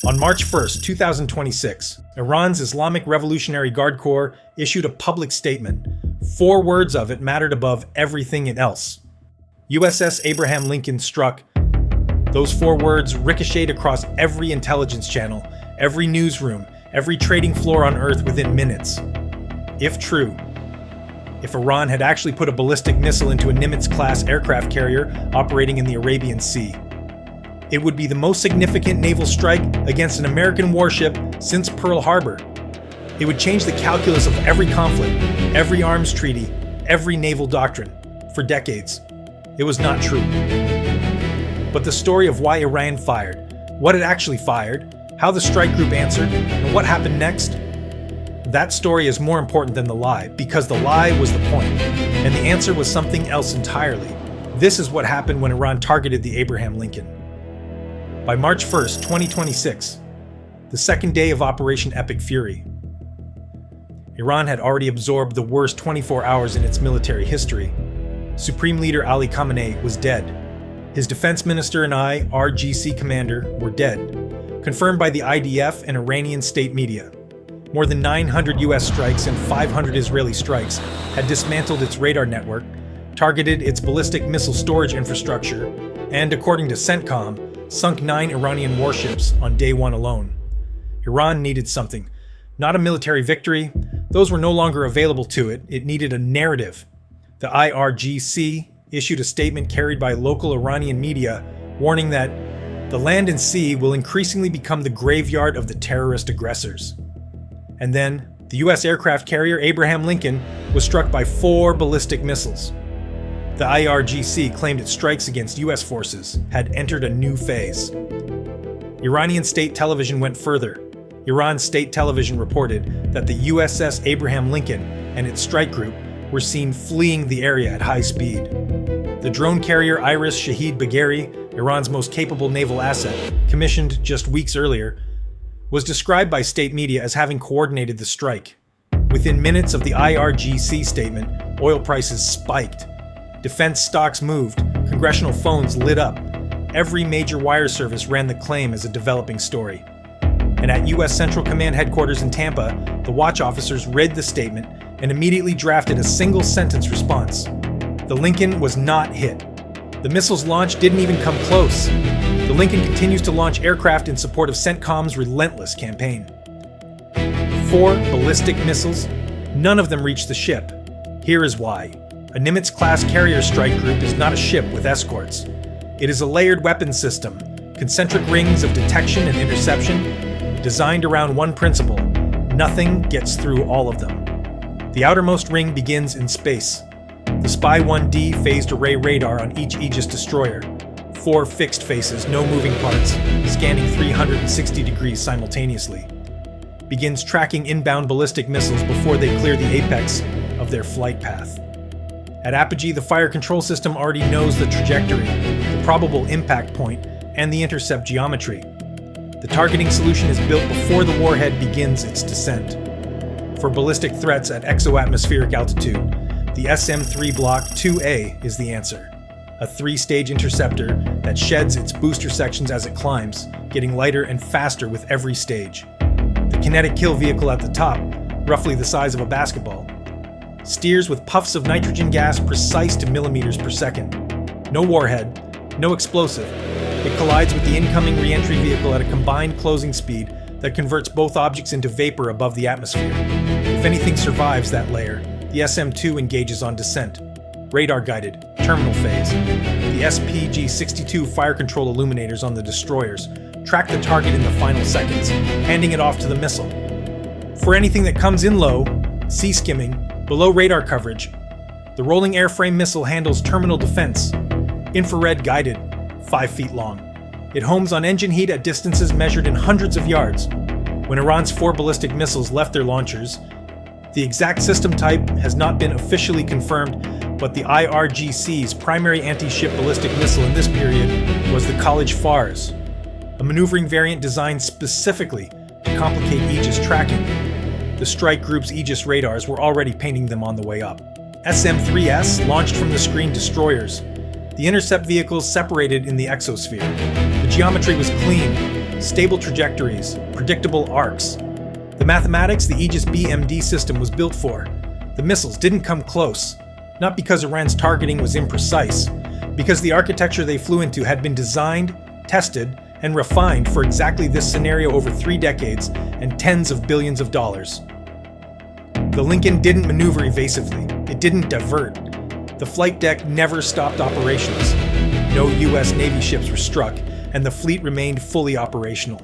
On March 1st, 2026, Iran's Islamic Revolutionary Guard Corps issued a public statement. 4 words of it mattered above everything else. USS Abraham Lincoln Struck. Those 4 words ricocheted across every intelligence channel, every newsroom, every trading floor on Earth within minutes. If true, if Iran had actually put a ballistic missile into a Nimitz-class aircraft carrier operating in the Arabian Sea, it would be the most significant naval strike against an American warship since Pearl Harbor. It would change the calculus of every conflict, every arms treaty, every naval doctrine, for decades. It was not true. But the story of why Iran fired, what it actually fired, how the strike group answered, and what happened next, that story is more important than the lie, because the lie was the point, and the answer was something else entirely. This is what happened when Iran targeted the Abraham Lincoln. By March 1st, 2026, the second day of Operation Epic Fury, Iran had already absorbed the worst 24 hours in its military history. Supreme Leader Ali Khamenei was dead. His defense minister and IRGC commander were dead, confirmed by the IDF and Iranian state media. More than 900 US strikes and 500 Israeli strikes had dismantled its radar network, targeted its ballistic missile storage infrastructure, and, according to CENTCOM, sunk 9 Iranian warships on day 1 alone. Iran needed something. Not a military victory. Those were no longer available to it. It needed a narrative. The IRGC issued a statement carried by local Iranian media warning that the land and sea will increasingly become the graveyard of the terrorist aggressors. And then, the US aircraft carrier Abraham Lincoln was struck by 4 ballistic missiles. The IRGC claimed its strikes against US forces had entered a new phase. Iranian state television went further. Iran's state television reported that the USS Abraham Lincoln and its strike group were seen fleeing the area at high speed. The drone carrier Iris Shahid Bagheri, Iran's most capable naval asset, commissioned just weeks earlier, was described by state media as having coordinated the strike. Within minutes of the IRGC statement, oil prices spiked. Defense stocks moved, congressional phones lit up. Every major wire service ran the claim as a developing story. And at US Central Command headquarters in Tampa, the watch officers read the statement and immediately drafted a single-sentence response. The Lincoln was not hit. The missile's launch didn't even come close. The Lincoln continues to launch aircraft in support of CENTCOM's relentless campaign. 4 ballistic missiles, none of them reached the ship. Here is why. A Nimitz-class carrier strike group is not a ship with escorts. It is a layered weapons system, concentric rings of detection and interception, designed around one principle: nothing gets through all of them. The outermost ring begins in space. The Spy-1D phased array radar on each Aegis destroyer, 4 fixed faces, no moving parts, scanning 360 degrees simultaneously, begins tracking inbound ballistic missiles before they clear the apex of their flight path. At apogee, the fire control system already knows the trajectory, the probable impact point, and the intercept geometry. The targeting solution is built before the warhead begins its descent. For ballistic threats at exoatmospheric altitude, the SM-3 Block 2A is the answer. A 3-stage interceptor that sheds its booster sections as it climbs, getting lighter and faster with every stage. The kinetic kill vehicle at the top, roughly the size of a basketball, steers with puffs of nitrogen gas precise to millimeters per second. No warhead, no explosive. It collides with the incoming re-entry vehicle at a combined closing speed that converts both objects into vapor above the atmosphere. If anything survives that layer, the SM-2 engages on descent. Radar-guided, terminal phase. The SPG-62 fire control illuminators on the destroyers track the target in the final seconds, handing it off to the missile. For anything that comes in low, sea skimming, below radar coverage, the rolling airframe missile handles terminal defense, infrared guided, 5 feet long. It homes on engine heat at distances measured in hundreds of yards. When Iran's 4 ballistic missiles left their launchers, the exact system type has not been officially confirmed, but the IRGC's primary anti-ship ballistic missile in this period was the College Fars, a maneuvering variant designed specifically to complicate Aegis tracking. The strike group's Aegis radars were already painting them on the way up. SM-3S launched from the screen destroyers. The intercept vehicles separated in the exosphere. The geometry was clean. stable trajectories, predictable arcs. The mathematics the Aegis BMD system was built for. The missiles didn't come close, not because Iran's targeting was imprecise, because the architecture they flew into had been designed, tested, and refined for exactly this scenario over 3 decades and tens of billions of dollars. The Lincoln didn't maneuver evasively. It didn't divert. The flight deck never stopped operations. No US Navy ships were struck, and the fleet remained fully operational.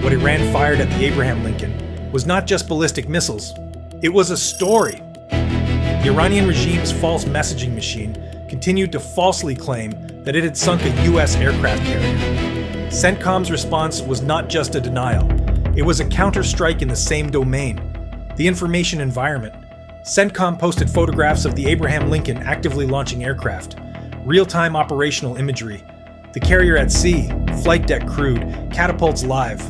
What Iran fired at the Abraham Lincoln was not just ballistic missiles, it was a story. The Iranian regime's false messaging machine continued to falsely claim that it had sunk a US aircraft carrier. CENTCOM's response was not just a denial, it was a counter-strike in the same domain, the information environment. CENTCOM posted photographs of the Abraham Lincoln actively launching aircraft, real-time operational imagery, the carrier at sea, flight deck crewed, catapults live.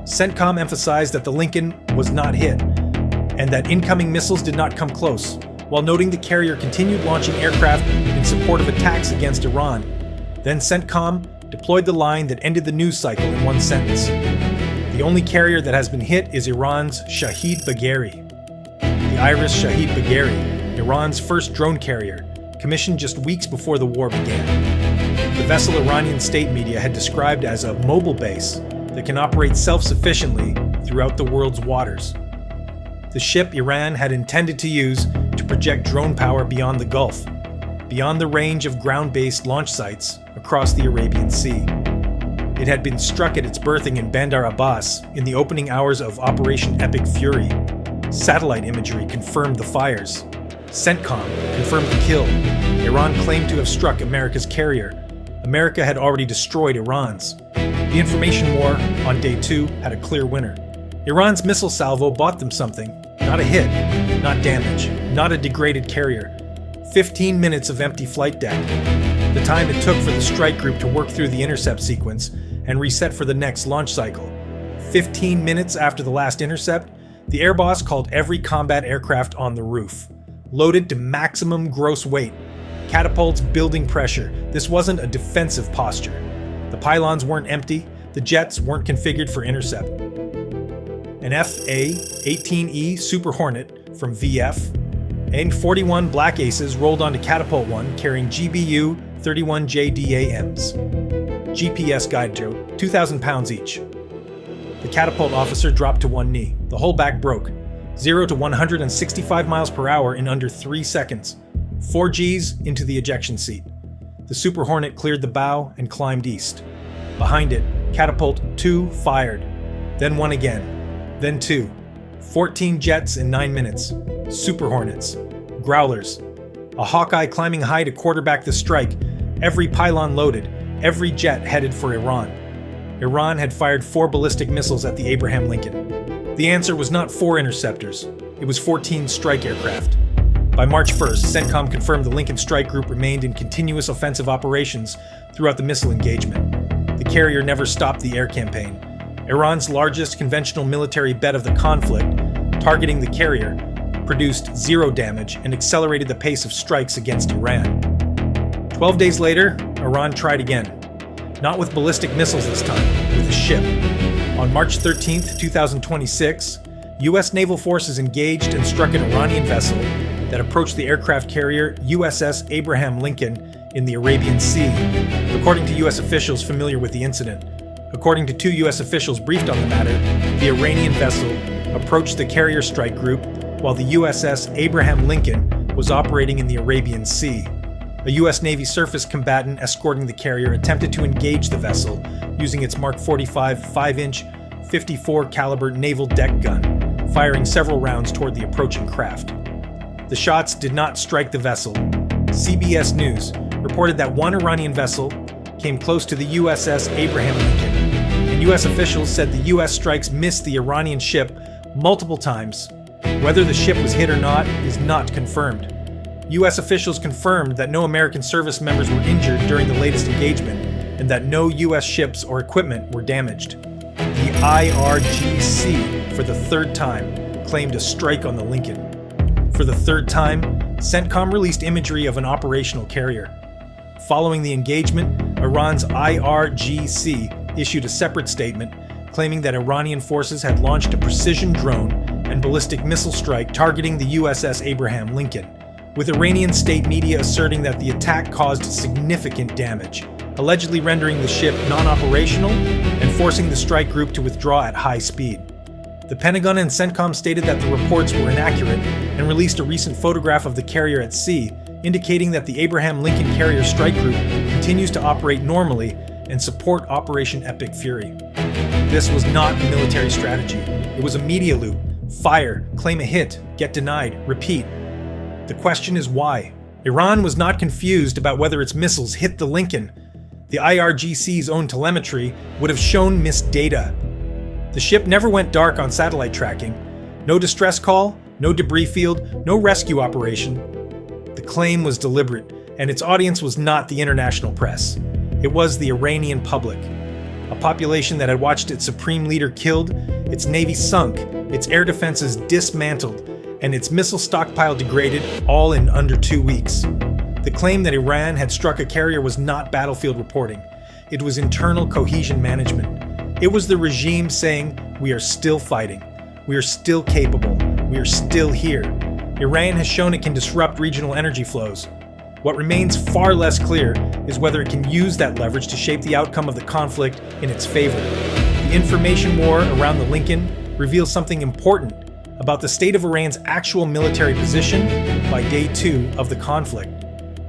CENTCOM emphasized that the Lincoln was not hit, and that incoming missiles did not come close, while noting the carrier continued launching aircraft in support of attacks against Iran. Then CENTCOM deployed the line that ended the news cycle in one sentence. The only carrier that has been hit is Iran's Shahid Bagheri. The Iris Shahid Bagheri, Iran's first drone carrier, commissioned just weeks before the war began. The vessel Iranian state media had described as a mobile base that can operate self-sufficiently throughout the world's waters. The ship Iran had intended to use to project drone power beyond the Gulf, beyond the range of ground-based launch sites across the Arabian Sea. It had been struck at its berthing in Bandar Abbas in the opening hours of Operation Epic Fury. Satellite imagery confirmed the fires. CENTCOM confirmed the kill. Iran claimed to have struck America's carrier. America had already destroyed Iran's. The information war on day 2 had a clear winner. Iran's missile salvo bought them something. Not a hit, not damage, not a degraded carrier. 15 minutes of empty flight deck. The time it took for the strike group to work through the intercept sequence and reset for the next launch cycle. 15 minutes after the last intercept, the air boss called every combat aircraft on the roof. Loaded to maximum gross weight. Catapults building pressure. This wasn't a defensive posture. The pylons weren't empty, the jets weren't configured for intercept. An FA-18E Super Hornet from VF and 41 Black Aces rolled onto Catapult 1 carrying GBU-31JDAMs. GPS guide tow, 2,000 pounds each. The catapult officer dropped to one knee. The whole back broke. 0 to 165 miles per hour in under 3 seconds. 4 Gs into the ejection seat. The Super Hornet cleared the bow and climbed east. Behind it, Catapult 2 fired. Then 1 again. Then 2. 14 jets in 9 minutes. Super Hornets. Growlers. A Hawkeye climbing high to quarterback the strike. Every pylon loaded. Every jet headed for Iran. Iran had fired 4 ballistic missiles at the Abraham Lincoln. The answer was not 4 interceptors. It was 14 strike aircraft. By March 1st, CENTCOM confirmed the Lincoln Strike Group remained in continuous offensive operations throughout the missile engagement. The carrier never stopped the air campaign. Iran's largest conventional military bet of the conflict, targeting the carrier, produced 0 damage and accelerated the pace of strikes against Iran. 12 days later, Iran tried again. Not with ballistic missiles this time, with a ship. On March 13, 2026, U.S. naval forces engaged and struck an Iranian vessel that approached the aircraft carrier USS Abraham Lincoln in the Arabian Sea, according to U.S. officials familiar with the incident. According to 2 U.S. officials briefed on the matter, the Iranian vessel approached the carrier strike group while the USS Abraham Lincoln was operating in the Arabian Sea. A U.S. Navy surface combatant escorting the carrier attempted to engage the vessel using its Mark 45 5-inch 54 caliber naval deck gun, firing several rounds toward the approaching craft. The shots did not strike the vessel. CBS News reported that one Iranian vessel came close to the USS Abraham Lincoln, and U.S. officials said the U.S. strikes missed the Iranian ship multiple times. Whether the ship was hit or not is not confirmed. U.S. officials confirmed that no American service members were injured during the latest engagement, and that no U.S. ships or equipment were damaged. The IRGC, for the 3rd time, claimed a strike on the Lincoln. For the 3rd time, CENTCOM released imagery of an operational carrier. Following the engagement, Iran's IRGC issued a separate statement claiming that Iranian forces had launched a precision drone and ballistic missile strike targeting the USS Abraham Lincoln, with Iranian state media asserting that the attack caused significant damage, allegedly rendering the ship non-operational and forcing the strike group to withdraw at high speed. The Pentagon and CENTCOM stated that the reports were inaccurate and released a recent photograph of the carrier at sea, indicating that the Abraham Lincoln Carrier Strike Group continues to operate normally and support Operation Epic Fury. This was not a military strategy. It was a media loop. Fire, claim a hit, get denied, repeat. The question is why? Iran was not confused about whether its missiles hit the Lincoln. The IRGC's own telemetry would have shown missed data. The ship never went dark on satellite tracking. No distress call, no debris field, no rescue operation. The claim was deliberate, and its audience was not the international press. It was the Iranian public. A population that had watched its supreme leader killed, its navy sunk, its air defenses dismantled, and its missile stockpile degraded, all in under 2 weeks. The claim that Iran had struck a carrier was not battlefield reporting. It was internal cohesion management. It was the regime saying, "We are still fighting. We are still capable. We are still here." Iran has shown it can disrupt regional energy flows. What remains far less clear is whether it can use that leverage to shape the outcome of the conflict in its favor. The information war around the Lincoln reveals something important about the state of Iran's actual military position by day 2 of the conflict.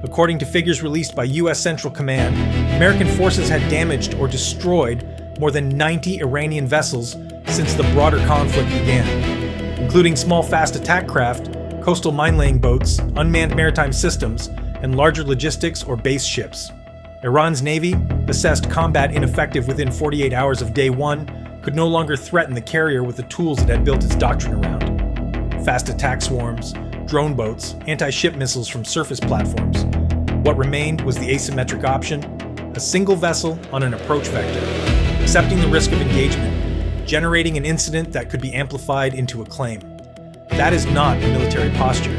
According to figures released by U.S. Central Command, American forces had damaged or destroyed more than 90 Iranian vessels since the broader conflict began, including small fast attack craft, coastal mine-laying boats, unmanned maritime systems, and larger logistics or base ships. Iran's navy, assessed combat ineffective within 48 hours of day 1, could no longer threaten the carrier with the tools it had built its doctrine around. Fast attack swarms, drone boats, anti-ship missiles from surface platforms. What remained was the asymmetric option, a single vessel on an approach vector, accepting the risk of engagement, generating an incident that could be amplified into a claim. That is not a military posture.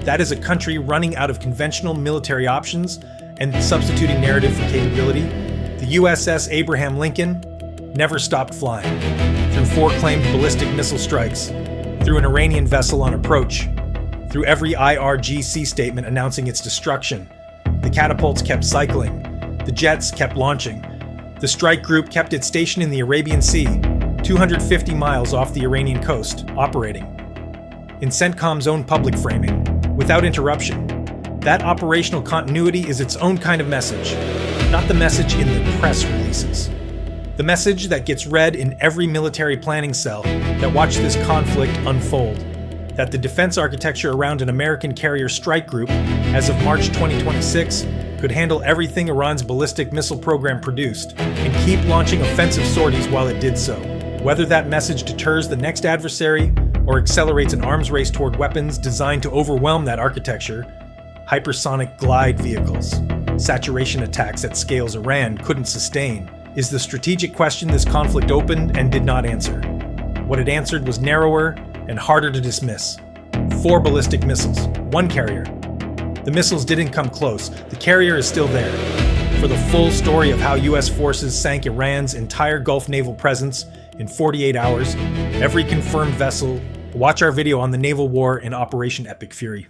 That is a country running out of conventional military options and substituting narrative for capability. The USS Abraham Lincoln never stopped flying, through 4 claimed ballistic missile strikes, through an Iranian vessel on approach, through every IRGC statement announcing its destruction. The catapults kept cycling, the jets kept launching. The strike group kept its station in the Arabian Sea, 250 miles off the Iranian coast, operating. In CENTCOM's own public framing, without interruption. That operational continuity is its own kind of message, not the message in the press releases. The message that gets read in every military planning cell that watched this conflict unfold. That the defense architecture around an American carrier strike group, as of March 2026, could handle everything Iran's ballistic missile program produced, and keep launching offensive sorties while it did so. Whether that message deters the next adversary, or accelerates an arms race toward weapons designed to overwhelm that architecture, hypersonic glide vehicles, saturation attacks at scales Iran couldn't sustain, is the strategic question this conflict opened and did not answer. What it answered was narrower and harder to dismiss. 4 ballistic missiles, 1 carrier. The missiles didn't come close. The carrier is still there. For the full story of how US forces sank Iran's entire Gulf naval presence in 48 hours, every confirmed vessel, watch our video on the naval war in Operation Epic Fury.